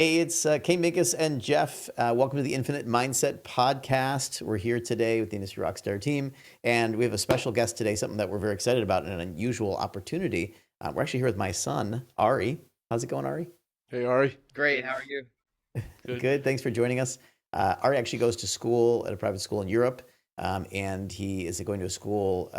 Hey, it's Kate Minkus and Jeff. Welcome to the Infinite Mindset Podcast. We're here today with the Industry Rockstar team, and we have a special guest today, something that we're very excited about, and an unusual opportunity. We're actually here with my son, Ari. How's it going, Ari? Hey Ari, Great. How are you? good. Good. Thanks for joining us. Ari actually goes to school at a private school in Europe, and he is going to a school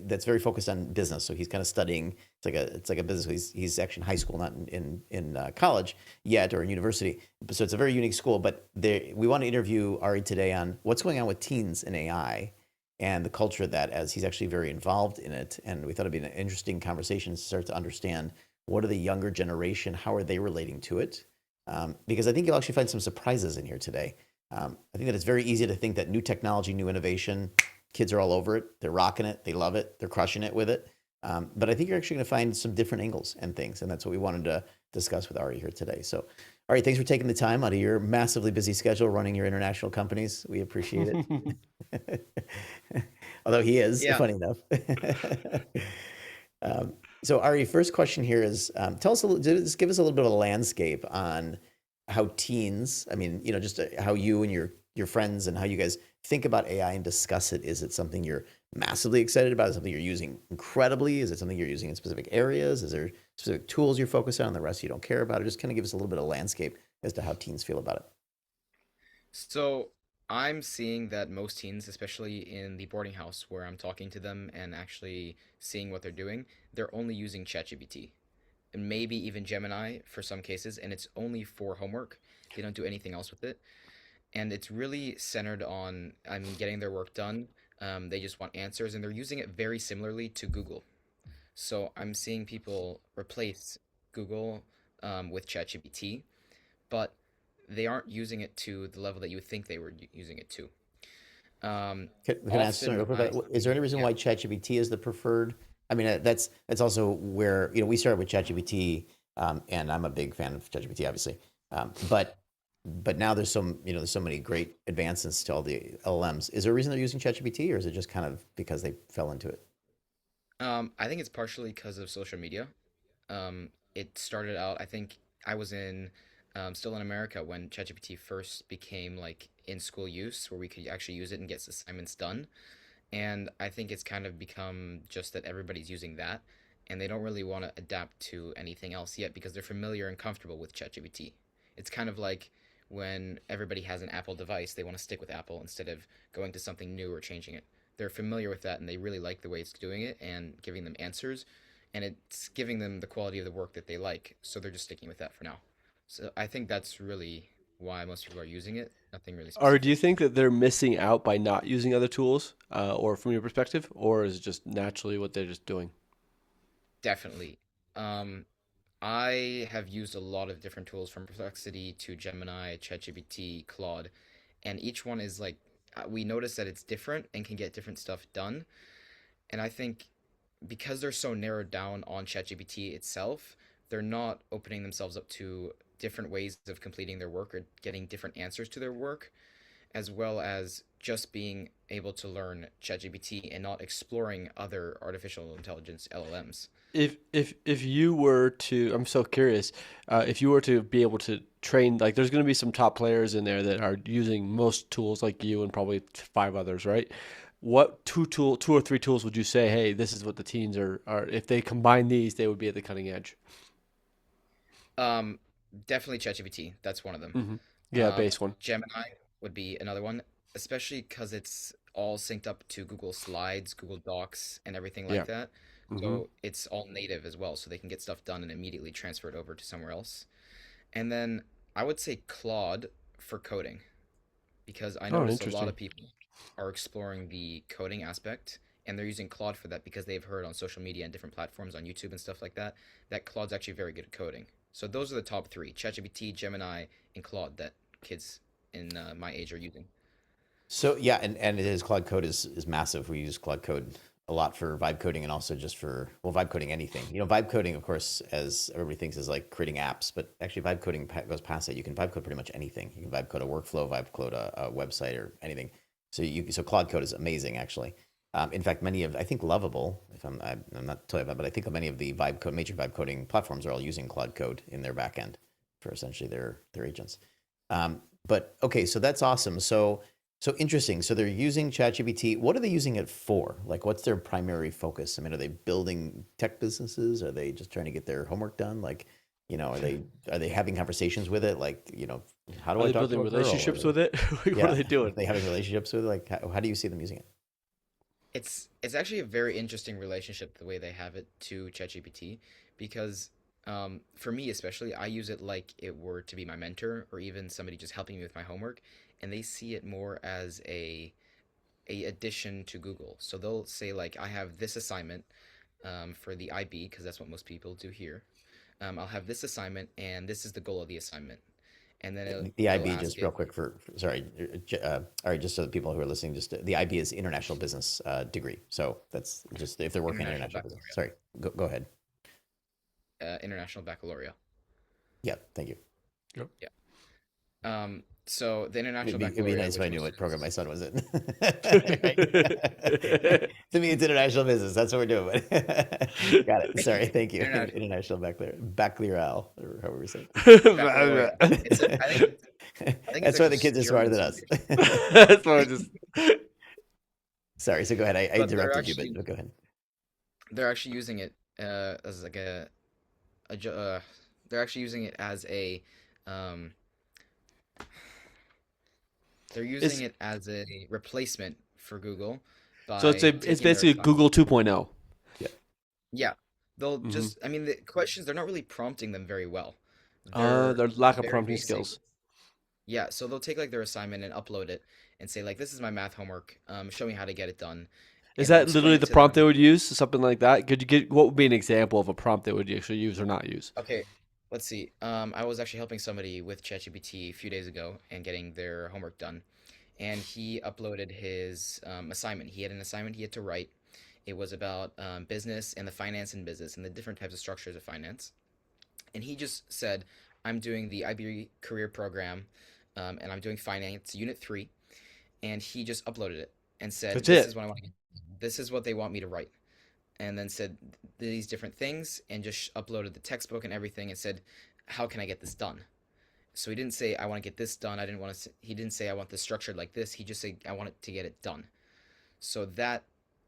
that's very focused on business. So he's kind of studying. It's like a business. He's actually in high school, not in college yet or in university. So it's a very unique school. But we want to interview Ari today on what's going on with teens and AI and the culture of that, as he's actually very involved in it. And we thought it'd be an interesting conversation to start to understand what are the younger generation, how are they relating to it, because I think you'll actually find some surprises in here today. I think that it's very easy to think that new technology, new innovation, kids are all over it. They're rocking it. They love it. They're crushing it with it. But I think you're actually going to find some different angles and things. And that's what we wanted to discuss with Ari here today. So, Ari, thanks for taking the time out of your massively busy schedule running your international companies. We appreciate it. Although he is, Yeah. funny enough. So Ari, first question here is, tell us a little, just give us a little bit of a landscape on how teens, I mean, just how you and your friends and how you guys think about AI and discuss it. Is it something you're massively excited about? Is it something you're using incredibly? Is it something you're using in specific areas? Is there specific tools you're focused on and the rest you don't care about? Or just kind of give us a little bit of landscape as to how teens feel about it. So I'm seeing that most teens, especially in the boarding house where I'm talking to them and actually seeing what they're doing, they're only using ChatGPT and maybe even Gemini for some cases, and it's only for homework. They don't do anything else with it. And it's really centered on, I mean, getting their work done. They just want answers, and they're using it very similarly to Google. So I'm seeing people replace Google with ChatGPT, but they aren't using it to the level that you would think they were using it to. Can I ask something Often real quick? I Is there see, any reason yeah, why ChatGPT is the preferred? I mean, that's also where we started with ChatGPT, and I'm a big fan of ChatGPT, obviously. But now there's so many great advancements to all the LLMs. Is there a reason they're using ChatGPT, or is it just kind of because they fell into it? I think it's partially because of social media. It started out, I think I was still in America when ChatGPT first became like in school use, where we could actually use it and get assignments done. And I think it's kind of become just that everybody's using that, and they don't really want to adapt to anything else yet because they're familiar and comfortable with ChatGPT. It's kind of like when everybody has an Apple device, they want to stick with Apple instead of going to something new or changing it. They're familiar with that and they really like the way it's doing it and giving them answers, and it's giving them the quality of the work that they like, so they're just sticking with that for now. So I think that's really why most people are using it, nothing really Ari, do you specific. think that they're missing out by not using other tools, or from your perspective, or is it just naturally what they're just doing? Definitely. Um, I have used a lot of different tools from Perplexity to Gemini, ChatGPT, Claude, and each one is like we notice that it's different and can get different stuff done. And I think because they're so narrowed down on ChatGPT itself, they're not opening themselves up to different ways of completing their work or getting different answers to their work, as well as just being able to learn ChatGPT and not exploring other artificial intelligence LLMs. If you were to, I'm so curious, if you were to be able to train, like, there's going to be some top players in there that are using most tools, like you and probably five others, right? What two or three tools would you say, hey, this is what the teens are, if they combine these, they would be at the cutting edge? Um, Definitely ChatGPT. That's one of them. Hmm. Yeah, Um, base one. Gemini would be another one, especially because it's all synced up to Google Slides, Google Docs, and everything Yeah. like that. Hmm. So it's all native as well, so they can get stuff done and immediately transfer it over to somewhere else. And then I would say Claude for coding, because I Oh, notice a lot interesting. of people are exploring the coding aspect, and they're using Claude for that because they've heard on social media and different platforms on YouTube and stuff like that that Claude's actually very good at coding. So those are the top three: ChatGPT, Gemini, and Claude that kids in my age are using. So yeah, and it is Cloud Code is massive. We use Cloud Code a lot for vibe coding and also just for vibe coding anything. Vibe coding, of course, as everybody thinks, is like creating apps, but actually vibe coding goes past that. You can vibe code pretty much anything. You can vibe code a workflow, vibe code a website or anything. So Cloud Code is amazing actually. In fact, many of I think Lovable, if I'm not totally about, but I think many of the vibe code major vibe coding platforms are all using Cloud Code in their backend. for essentially their agents. But okay, so that's awesome. So interesting. So they're using ChatGPT. What are they using it for? Like, what's their primary focus? I mean, are they building tech businesses? Are they just trying to get their homework done? Like, are they having conversations with it? Like, how do Are I they talk to building a girl? Or relationships with it? What are yeah, they are doing? they having relationships with it? Like, how do you see them using it? It's actually a very interesting relationship the way they have it to ChatGPT because for me especially, I use it like it were to be my mentor or even somebody just helping me with my homework, and they see it more as a addition to Google. So they'll say like, I have this assignment for the IB because that's what most people do here. I'll have this assignment, and this is the goal of the assignment, and then The they'll IB, ask just real it. quick sorry, all right, just so the people who are listening, just the IB is international business degree. So that's just if they're working in International international business. baccalaureate. Sorry, go ahead. International baccalaureate. Yeah, thank you. Yep. Yeah. So the It'd international be baccalaureate, nice if which I knew most what program my students, son was in. Right? To me, it's international business. That's what we're doing. Got it. Sorry. Thank you. international International baccalaureate, or however we say baccalaureate. It's a, it. I think it's That's why actually the kids are smarter German than us. Swedish, So I just Sorry. So go ahead. I but interrupted you, but go ahead. they're actually using it as like a jo- uh, they're actually using it as a um they're using it's it as a replacement for Google so by it's taking their basically assignment. Google 2.0. Yeah. Yeah, they'll Mm-hmm. just, I mean, the questions, they're not really prompting them very well. They're Their lack of very prompting basic. skills. Yeah, so they'll take like their assignment and upload it and say like, this is my math homework. Show me how to get it done, Is and they'll that explain literally it the to prompt they them. would use? Something like that? Could you get what would be an example of a prompt they would actually use or not use? Okay, let's see. I was actually helping somebody with ChatGPT a few days ago and getting their homework done, and he uploaded his assignment. He had an assignment he had to write. It was about business and the finance and business and the different types of structures of finance. And he just said, I'm doing the IB career program, and I'm doing finance unit 3. And he just uploaded it and said, That's this is it. what I want to get. This is what they want me to write. And then said these different things and just uploaded the textbook and everything and said, how can I get this done? So he didn't say, I want to get this done. I didn't want to, he didn't say, I want this structured like this. He just said, I want it to get it done. So that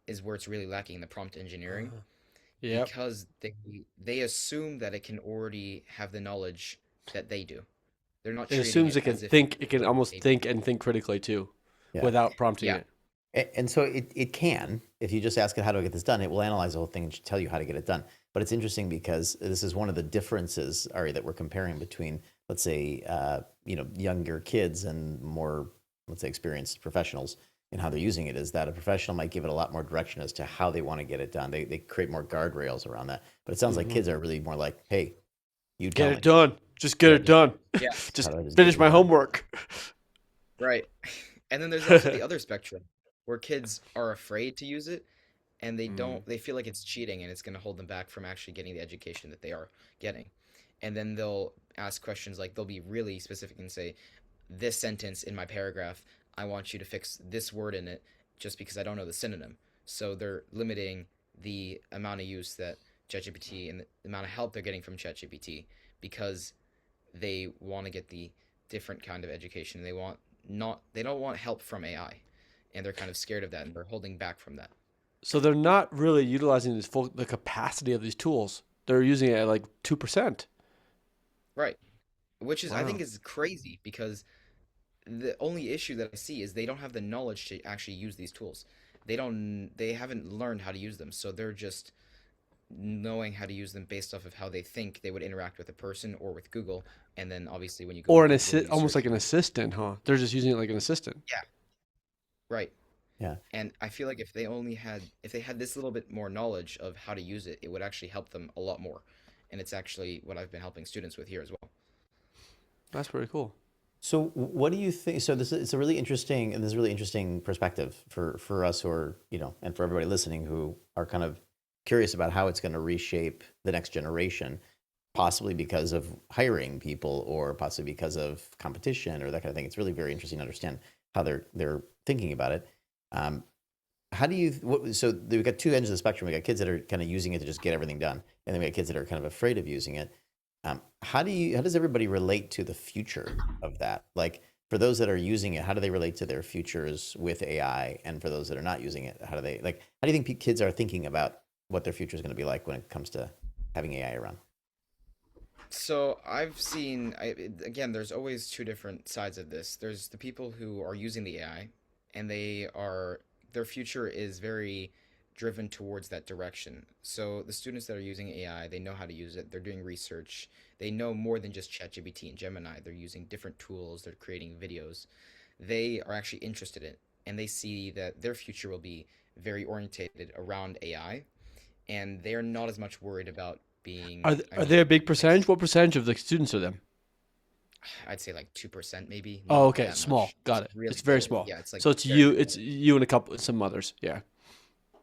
is where it's really lacking in the prompt engineering, Yep. because they assume that it can already have the knowledge that they do. They're not It treating assumes it it can as if think. It can something almost they think and think critically too, Yeah. without prompting Yeah, it. And so it can, if you just ask it how do I get this done, it will analyze the whole thing and tell you how to get it done. But it's interesting because this is one of the differences, Ari, that we're comparing between, let's say, younger kids and more, let's say, experienced professionals in how they're using it. Is that a professional might give it a lot more direction as to how they want to get it done. They create more guardrails around that. But it sounds like Hmm. kids are really more like, hey, you Get tell it me. done. Just get Yeah, it done. yeah, how Just do I just get finish this my done? homework. right. And then there's also the other spectrum where kids are afraid to use it, and Mm. they feel like it's cheating and it's going to hold them back from actually getting the education that they are getting. And then they'll ask questions like, they'll be really specific and say, this sentence in my paragraph, I want you to fix this word in it just because I don't know the synonym. So they're limiting the amount of use that ChatGPT and the amount of help they're getting from ChatGPT because they want to get the different kind of education. They don't want help from AI, and they're kind of scared of that and they're holding back from that. So they're not really utilizing the capacity of these tools. They're using it at like 2%. Right. Which is, I think, Wow. is crazy because the only issue that I see is they don't have the knowledge to actually use these tools. They haven't learned how to use them. So they're just knowing how to use them based off of how they think they would interact with a person or with Google. And then obviously when you go Or to an Google, assist, you almost search like an for, assistant, huh? They're just using it like an assistant. yeah, right. Yeah. And I feel like if they had this little bit more knowledge of how to use it, it would actually help them a lot more. And it's actually what I've been helping students with here as well. That's pretty cool. So what do you think? So it's a really interesting, and this is a really interesting perspective for us who are, and for everybody listening who are kind of curious about how it's going to reshape the next generation, possibly because of hiring people or possibly because of competition or that kind of thing. It's really very interesting to understand how they're thinking about it. Um, how do you, so we've got two ends of the spectrum. We got kids that are kind of using it to just get everything done. And then we got kids that are kind of afraid of using it. How does everybody relate to the future of that? Like for those that are using it, how do they relate to their futures with AI? And for those that are not using it, how do they like? How do you think kids are thinking about what their future is going to be like when it comes to having AI around? So I've seen, again, there's always two different sides of this. There's the people who are using the AI, and their future is very driven towards that direction. So the students that are using AI, they know how to use it. They're doing research. They know more than just ChatGPT and Gemini. They're using different tools. They're creating videos. They are actually interested in it, and they see that their future will be very orientated around AI, and they're not as much worried about being, I Are they mean, a big ex percentage? What percentage of the students are them? I'd say like 2% maybe, Oh, not okay, that small. much. It's Got it. really It's very very, small. yeah, it's like So very it's minimal. you and a couple some others. Yeah.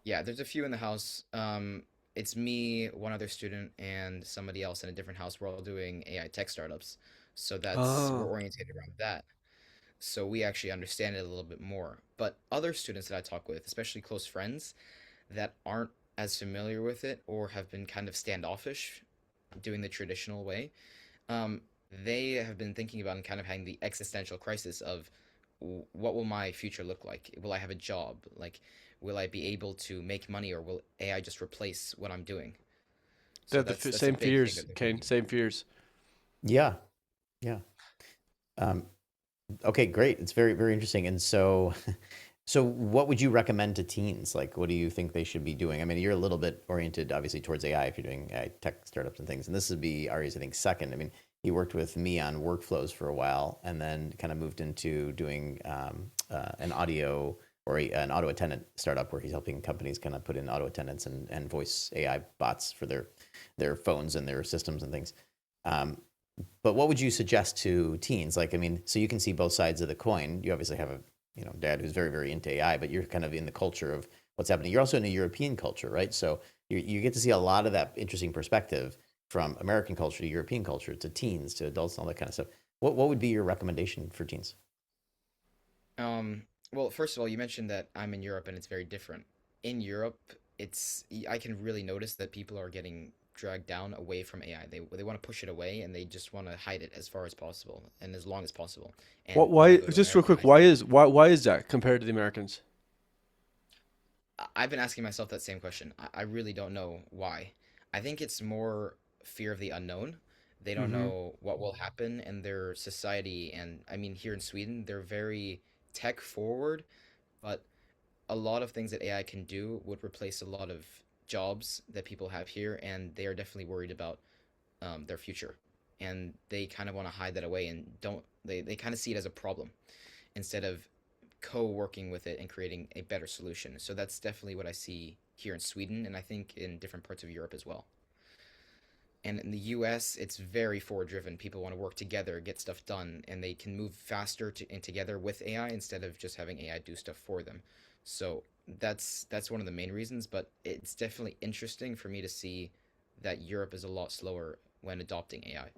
Yeah, there's a few in the house. It's me, one other student, and somebody else in a different house. We're all doing AI tech startups. So we're Oh. orientated around that. So we actually understand it a little bit more. But other students that I talk with, especially close friends that aren't as familiar with it or have been kind of standoffish doing the traditional way, um, they have been thinking about and kind of having the existential crisis of what will my future look like? Will I have a job? Like, will I be able to make money, or will AI just replace what I'm doing? They So have the that's a same big thing fears, that they're Kane. thinking Same about. fears. Yeah, yeah. Um, okay, great. It's very, very interesting. And so, so what would you recommend to teens? Like, what do you think they should be doing? I mean, you're a little bit oriented, obviously, towards AI if you're doing tech startups and things. And this would be Ari's, I think, second. I mean, he worked with me on workflows for a while and then kind of moved into doing an audio or an auto attendant startup where he's helping companies kind of put in auto attendants and voice AI bots for their phones and their systems and things. Um, but what would you suggest to teens? Like, I mean, so you can see both sides of the coin. You obviously have a dad who's very very into AI, but you're kind of in the culture of what's happening. You're also in a European culture, right? So you get to see a lot of that interesting perspective from American culture to European culture to teens to adults and all that kind of stuff. What would be your recommendation for teens? Um, well, first of all, you mentioned that I'm in Europe and it's very different. In Europe, I can really notice that people are getting dragged down away from AI. They want to push it away and they just want to hide it as far as possible and as long as possible. What? And when I Why? go to Just real America, quick. Why is that compared to the Americans? I've been asking myself that same question. I really don't know why. I think it's more fear of the unknown. They don't Mm-hmm. know what will happen in their society. And I mean, here in Sweden, they're very tech forward, but a lot of things that AI can do would replace a lot of jobs that people have here. And they are definitely worried about their future. And they kind of want to hide that away and they kind of see it as a problem instead of co-working with it and creating a better solution. So that's definitely what I see here in Sweden, and I think in different parts of Europe as well. And in the US, it's very forward driven. People want to work together, get stuff done, and they can move faster and together with AI instead of just having AI do stuff for them. So that's one of the main reasons, but it's definitely interesting for me to see that Europe is a lot slower when adopting AI.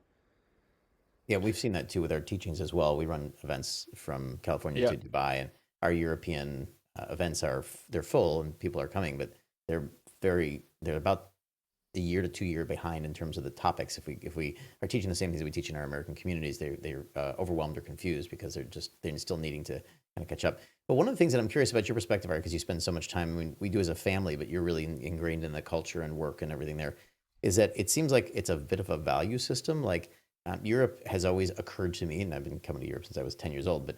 Yeah, we've seen that too with our teachings as well. We run events from California Yeah. to Dubai, and our European events they're full and people are coming, but they're they're about a year to 2 year behind in terms of the topics. If we are teaching the same things that we teach in our American communities, they're overwhelmed or confused because they're still needing to kind of catch up. But one of the things that I'm curious about your perspective, Art, because you spend so much time, I mean, we do as a family, but you're really ingrained in the culture and work and everything there, is that it seems like it's a bit of a value system. Like Europe has always occurred to me, and I've been coming to Europe since I was 10 years old, but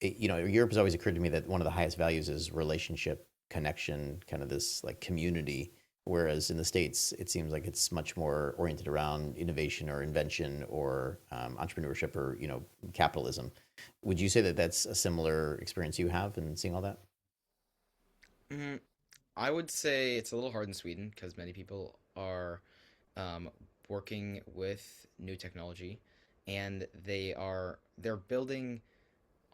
Europe has always occurred to me that one of the highest values is relationship, connection, kind of this like community. Whereas in the States, it seems like it's much more oriented around innovation or invention or entrepreneurship or capitalism. Would you say that that's a similar experience you have in seeing all that? Mhm. I would say it's a little hard in Sweden because many people are um, working with new technology, and they're building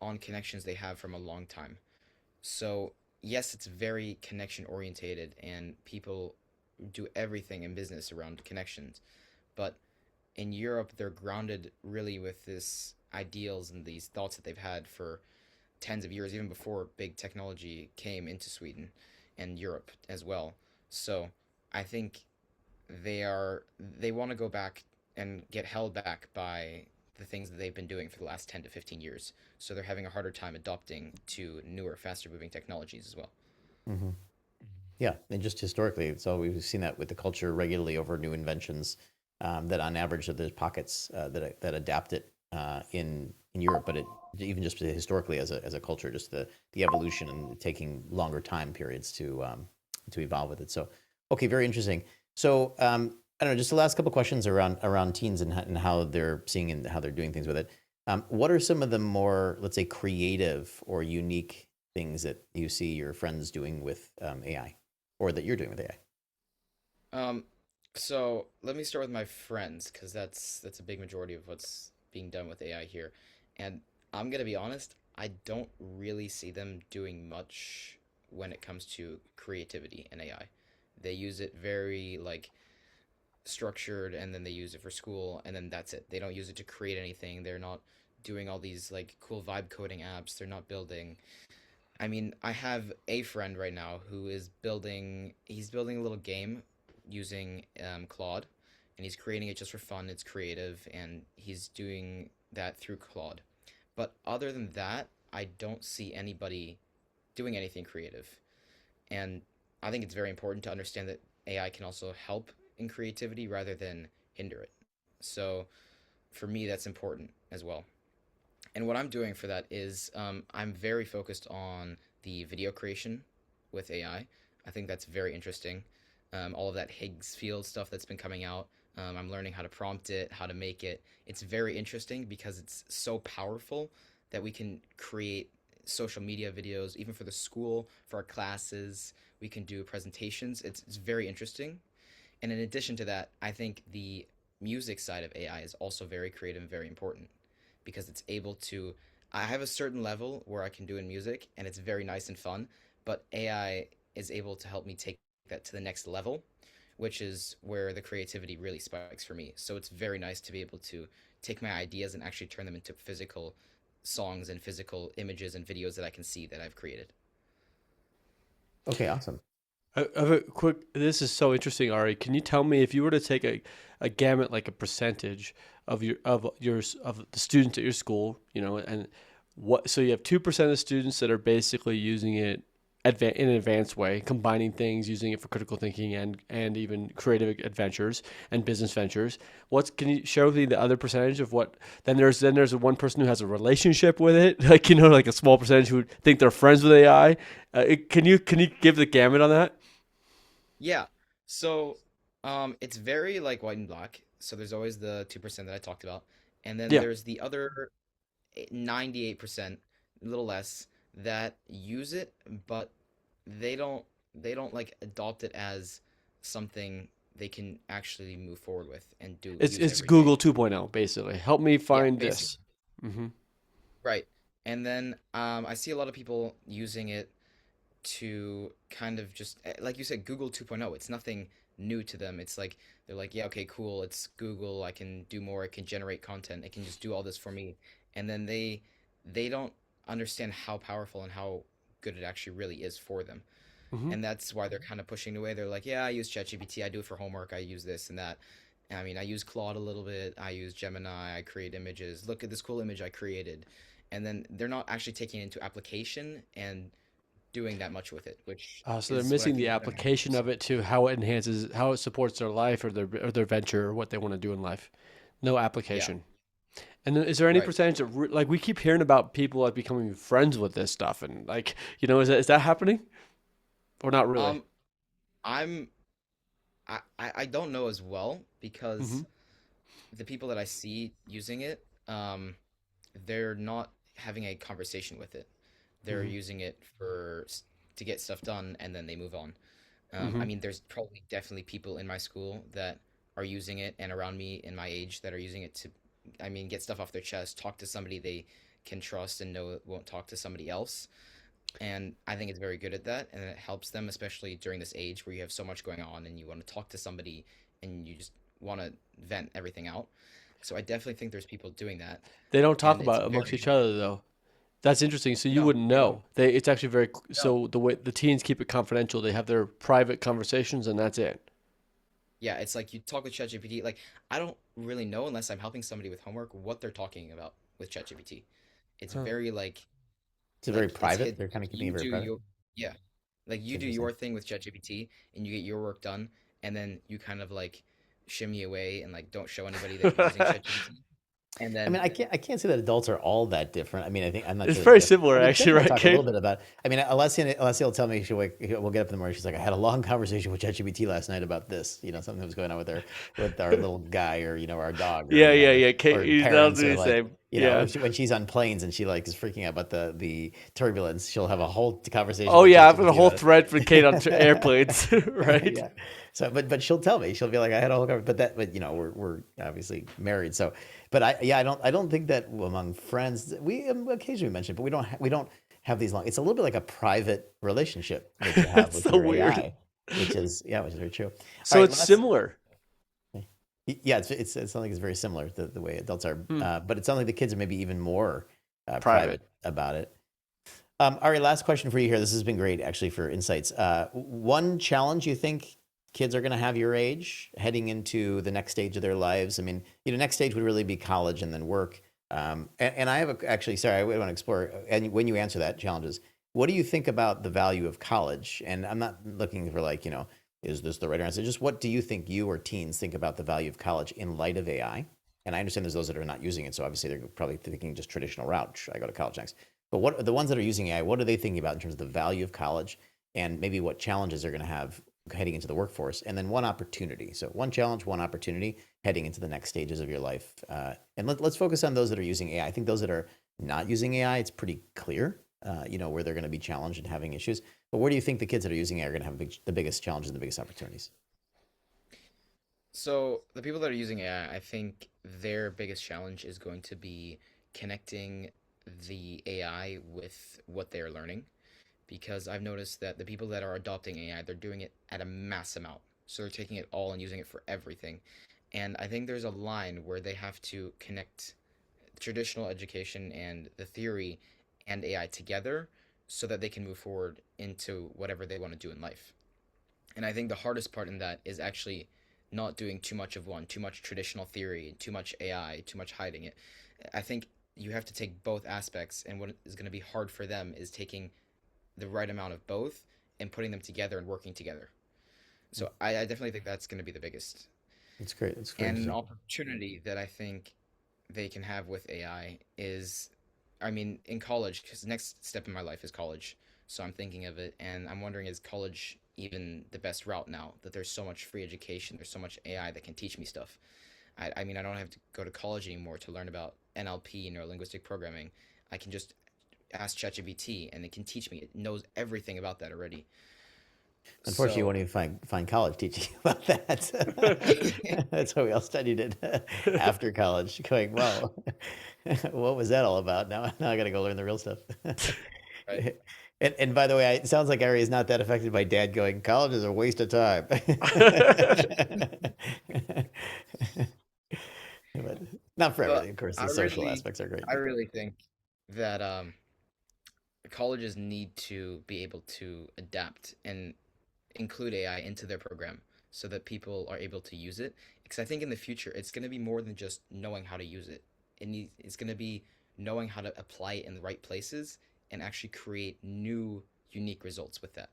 on connections they have from a long time. So yes, it's very connection orientated, and people do everything in business around connections. But in Europe, they're grounded really with this ideals and these thoughts that they've had for tens of years, even before big technology came into Sweden and Europe as well. So I think they want to go back and get held back by the things that they've been doing for the last 10 to 15 years. So they're having a harder time adopting to newer, faster moving technologies as well. Hmm. Yeah, and just historically, so we've seen that with the culture regularly over new inventions. That on average, that there's pockets that adapt it in Europe, but it even just historically as a culture, just the evolution and taking longer time periods to evolve with it. So, okay, very interesting. So, I don't know, just the last couple questions around teens and how they're seeing and how they're doing things with it. What are some of the more, let's say, creative or unique things that you see your friends doing with AI, or that you're doing with AI? Um, so let me start with my friends because that's a big majority of what's being done with AI here. And I'm gonna be honest, I don't really see them doing much when it comes to creativity and AI. They use it very like structured and then they use it for school and then that's it. They don't use it to create anything. They're not doing all these like cool vibe coding apps. They're not building. I mean, I have a friend right now who is he's building a little game using Claude and he's creating it just for fun. It's creative and he's doing that through Claude. But other than that, I don't see anybody doing anything creative. And I think it's very important to understand that AI can also help in creativity rather than hinder it. So for me, that's important as well. And what I'm doing for that is I'm very focused on the video creation with AI. I think that's very interesting. All of that Higgs field stuff that's been coming out. I'm learning how to prompt it, how to make it. It's very interesting because it's so powerful that we can create social media videos, even for the school, for our classes. We can do presentations. It's very interesting. And in addition to that, I think the music side of AI is also very creative and very important because it's able to. I have a certain level where I can do in music and it's very nice and fun, but AI is able to help me take that to the next level, which is where the creativity really spikes for me. So it's very nice to be able to take my ideas and actually turn them into physical songs and physical images and videos that I can see that I've created. Okay, awesome. I have a quick. This is so interesting, Ari. Can you tell me if you were to take a gamut, like a percentage of the students at your school, and what? So you have 2% of students that are basically using it in an advanced way, combining things, using it for critical thinking and even creative adventures and business ventures. Can you share with me the other percentage of what? Then there's one person who has a relationship with it, like like a small percentage who think they're friends with AI. Can you give the gamut on that? Yeah. So, it's very like white and black. So there's always the 2% that I talked about. And then Yeah. there's the other 98%, a little less, that use it, but they don't they don't like adopt it as something they can actually move forward with and do It's use it's every day. Google 2.0 basically. Help me Yeah, find basically. this. Hmm. Right. And then I see a lot of people using it to kind of just like you said Google 2.0. It's nothing new to them. It's like they're like, yeah, okay, cool. It's Google. I can do more. I can generate content. It can just do all this for me. And then they don't understand how powerful and how good it actually really is for them. Hmm. And that's why they're kind of pushing away. They're like, yeah, I use ChatGPT. I do it for homework. I use this and that. I mean, I use Claude a little bit. I use Gemini. I create images. Look at this cool image I created. And then they're not actually taking it into application and doing that much with it, which So they're is what I missing think the is going to happen application of soon. it to how it enhances, how it supports their life or their venture or what they want to do in life. No Yeah, application. And then is there any right. percentage of like we keep hearing about people like becoming friends with this stuff and like is that happening or not really? Um, I'm I don't know as well Hmm. because the people that I see using it, they're not having a conversation with it. They're Hmm. using it to get stuff done and then they move on. I Hmm. mean, there's probably definitely people in my school that are using it and around me in my age that are using it to, I mean, get stuff off their chest, talk to somebody they can trust and know won't talk to somebody else. And I think it's very good at that, and it helps them, especially during this age where you have so much going on and you want to talk to somebody and you just want to vent everything out. So I definitely think there's people doing that, They don't talk and it's about it amongst very each other though. That's interesting. So you no, wouldn't they don't. know. It's actually very No, so the way the teens keep it confidential. They have their private conversations and that's it. Yeah, it's like you talk with ChatGPT. Like I don't really know unless I'm helping somebody with homework what they're talking about with ChatGPT. It's Huh. very It's very like it's private. hidden. They're kind Like of keeping it you very do private. your yeah, like It's you do interesting. your thing with ChatGPT and you get your work done, and then you kind of like shimmy away and like don't show anybody that you're using ChatGPT, and I mean, then I can't say that adults are all that different. I mean, I'm not It's sure that very kids. similar, I mean, kids actually, might right, talk a little Kate? bit about. I mean, Alessia will tell me we'll get up in the morning. She's like, I had a long conversation with ChatGPT last night about this. Something was going on with our little guy, or our dog, or Yeah, yeah, yeah. or Kate, that'll parents, do or the like. same. Yeah. When she's on planes and she like is freaking out about the turbulence, she'll have a whole conversation Oh with yeah, I've got a ChatGPT whole about thread for Kate on it. airplanes, right? Yeah. So, but she'll tell me. She'll be like, I had a whole conversation, but we're obviously married. So, but I don't think that among friends we occasionally mention, but we don't have these long. It's a little bit like a private relationship that you have It's with so your weird. AI, which is very true. All So right, it's similar. yeah, it sounds like it's very similar to the way adults are, Hmm. but it sounds like the kids are maybe even more Private. private about it. All right, last question for you here. This has been great, actually, for insights. One challenge you think kids are going to have your age heading into the next stage of their lives? I mean, next stage would really be college and then work. And I have actually, sorry, I want to explore. And when you answer that challenges, what do you think about the value of college? And I'm not looking for like, is this the right answer? Just what do you think you or teens think about the value of college in light of AI? And I understand there's those that are not using it, so obviously they're probably thinking just traditional route. Should I go to college next? But what the ones that are using AI? What are they thinking about in terms of the value of college, and maybe what challenges they're going to have heading into the workforce, and then one opportunity. So one challenge, one opportunity heading into the next stages of your life. And let's focus on those that are using AI. I think those that are not using AI, it's pretty clear, where they're going to be challenged and having issues. But where do you think the kids that are using AI are going to have the biggest challenges and the biggest opportunities? so the people that are using AI, I think their biggest challenge is going to be connecting the AI with what they're learning. Because I've noticed that the people that are adopting AI, they're doing it at a mass amount. So they're taking it all and using it for everything. And I think there's a line where they have to connect traditional education and the theory and AI together so that they can move forward into whatever they want to do in life. And I think the hardest part in that is actually not doing too much of one, too much traditional theory, too much AI, too much hiding it. I think you have to take both aspects, and what is going to be hard for them is taking the right amount of both and putting them together and working together. So I definitely think that's going to be the biggest. That's great. That's very And an interesting. opportunity that I think they can have with AI is, I mean, in college, because the next step in my life is college. So I'm thinking of it, and I'm wondering, is college even the best route now that there's so much free education, there's so much AI that can teach me stuff? I mean, I don't have to go to college anymore to learn about NLP, neuro linguistic programming. I can just ask ChatGPT, and it can teach me. It knows everything about that already. Unfortunately, you So won't even find college teaching you about that. That's why we all studied it after college, going, well, what was that all about? Now I got to go learn the real stuff. right. And by the way, it sounds like Ari is not that affected by dad going, college is a waste of time. But not for But everything, of course. I The social really, aspects are great. I really think that colleges need to be able to adapt and include AI into their program so that people are able to use it. Because I think in the future, it's going to be more than just knowing how to use it. It's going to be knowing how to apply it in the right places and actually create new, unique results with that.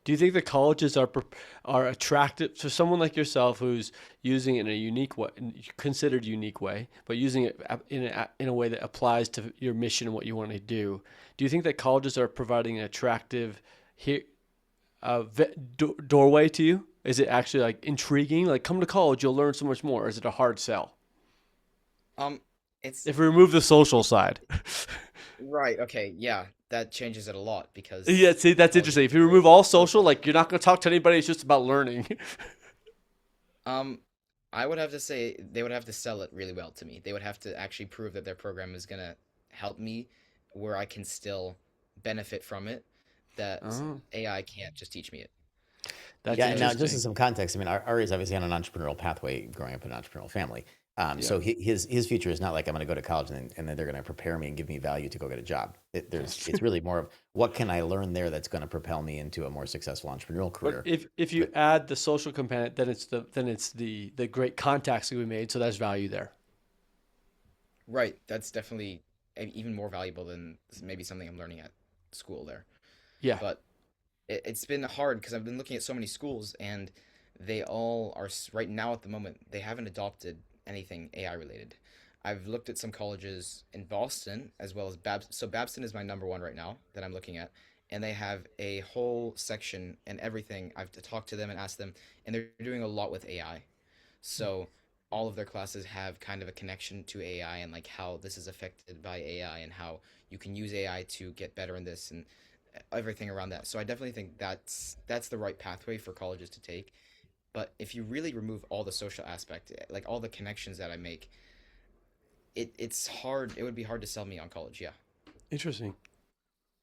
Do you think the colleges are attractive to someone like yourself who's using it in a unique way, considered unique way, but using it in a way that applies to your mission and what you want to do? Do you think that colleges are providing an attractive here doorway to you? Is it actually like intriguing? Like, come to college, you'll learn so much more. Or is it a hard sell? Um, it's If we remove the social side. right. Okay. Yeah, that changes it a lot Yeah, because see, that's college is interesting. If you very remove all social, social. like you're not going to talk to anybody. It's just about learning. Um, I would have to say they would have to sell it really well to me. They would have to actually prove that their program is gonna help me where I can still benefit from it, that Oh, AI can't just teach me it. that's Yeah, and now Because just as interesting. some context, I mean, Ari is obviously on an entrepreneurial pathway, growing up in an entrepreneurial family. Yeah. So his future is not like I'm going to go to college and then they're going to prepare me and give me value to go get a job. It's really more of what can I learn there that's going to propel me into a more successful entrepreneurial But career. if you But add the social component, then it's the great contacts that we made. So there's value there. Right. That's definitely even more valuable than maybe something I'm learning at school there. Yeah. But it's been hard because I've been looking at so many schools and they all are right now at the moment they haven't adopted anything AI related. I've looked at some colleges in Boston as well as So Babson is my number one right now that I'm looking at, and they have a whole section and everything. I've talked to them and asked them, and they're doing a lot with AI. So all of their classes have kind of a connection to AI and like how this is affected by AI and how you can use AI to get better in this and everything around that. So I definitely think that's the right pathway for colleges to take. But if you really remove all the social aspect, like all the connections that I make, it's hard. It would be hard to sell me on college. Yeah. Interesting.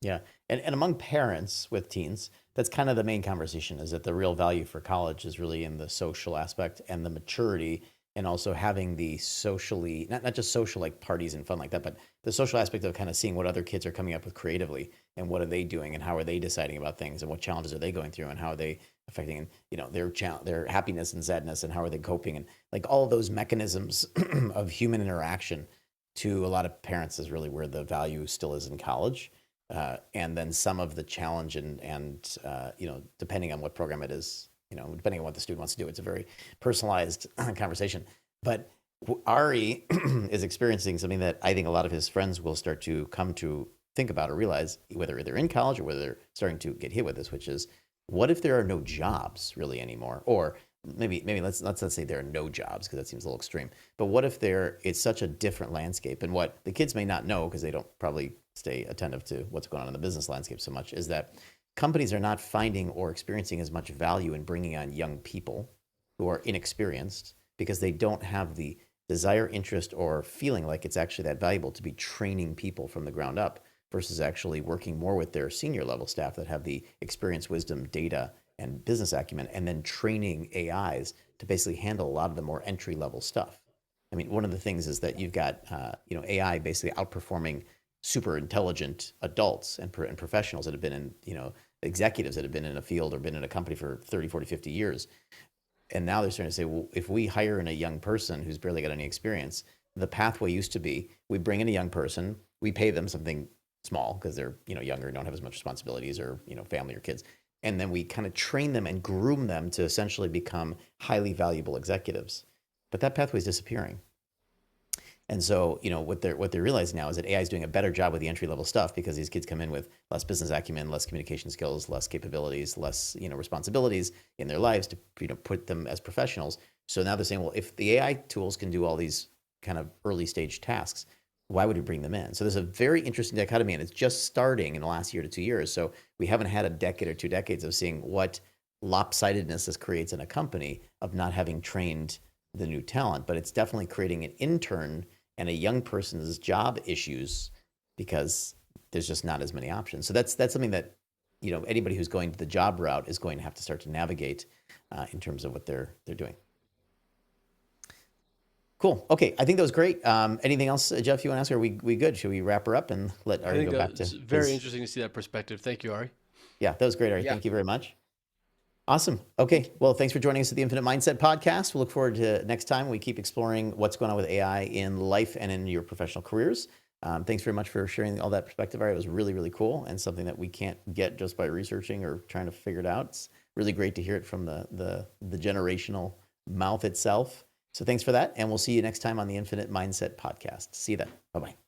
yeah, and among parents with teens, that's kind of the main conversation is that the real value for college is really in the social aspect and the maturity and also having the socially not just social like parties and fun like that, but the social aspect of kind of seeing what other kids are coming up with creatively and what are they doing and how are they deciding about things and what challenges are they going through and how are they affecting and their happiness and sadness and how are they coping and like all of those mechanisms of human interaction to a lot of parents is really where the value still is in college. And then some of the challenge and depending on what program it is, depending on what the student wants to do, it's a very personalized conversation. But Ari is experiencing something that I think a lot of his friends will start to come to think about or realize, whether they're in college or whether they're starting to get hit with this, which is what if there are no jobs really anymore? Or maybe let's say there are no jobs because that seems a little extreme. But what if it's such a different landscape? And what the kids may not know because they don't probably stay attentive to what's going on in the business landscape so much is that companies are not finding or experiencing as much value in bringing on young people who are inexperienced because they don't have the desire, interest, or feeling like it's actually that valuable to be training people from the ground up versus actually working more with their senior level staff that have the experience, wisdom, data, and business acumen, and then training AIs to basically handle a lot of the more entry level stuff. I mean, one of the things is that you've got AI basically outperforming super intelligent adults and professionals that have been in executives that have been in a field or been in a company for 30, 40, 50 years. And now they're starting to say, well, if we hire in a young person who's barely got any experience, the pathway used to be we bring in a young person, we pay them something small because they're younger and don't have as much responsibilities or family or kids, and then we kind of train them and groom them to essentially become highly valuable executives. But that pathway is disappearing. And so, what they're realizing now is that AI is doing a better job with the entry level stuff because these kids come in with less business acumen, less communication skills, less capabilities, less responsibilities in their lives to put them as professionals. So now they're saying, well, if the AI tools can do all these kind of early stage tasks, why would we bring them in? So there's a very interesting dichotomy, and it's just starting in the last year to 2 years. So we haven't had a decade or 2 decades of seeing what lopsidedness this creates in a company of not having trained the new talent, but it's definitely creating an intern and a young person's job issues because there's just not as many options. So that's something that anybody who's going to the job route is going to have to start to navigate in terms of what they're doing. Cool. Okay, I think that was great. Anything else, Jeff? You want to ask? Are we good? Should we wrap her up and let I Ari think go back it's to very his? interesting to see that perspective. Thank you, Ari. Yeah, that was great, Ari. Yeah. Thank you very much. Awesome. Okay. Thank you. Well, thanks for joining us at the Infinite Mindset Podcast. We'll look forward to next time we keep exploring what's going on with AI in life and in your professional careers. Thanks very much for sharing all that perspective, Ari. It was really, really cool and something that we can't get just by researching or trying to figure it out. It's really great to hear it from the generational mouth itself. So thanks for that. And we'll see you next time on the Infinite Mindset Podcast. See you then. Bye-bye.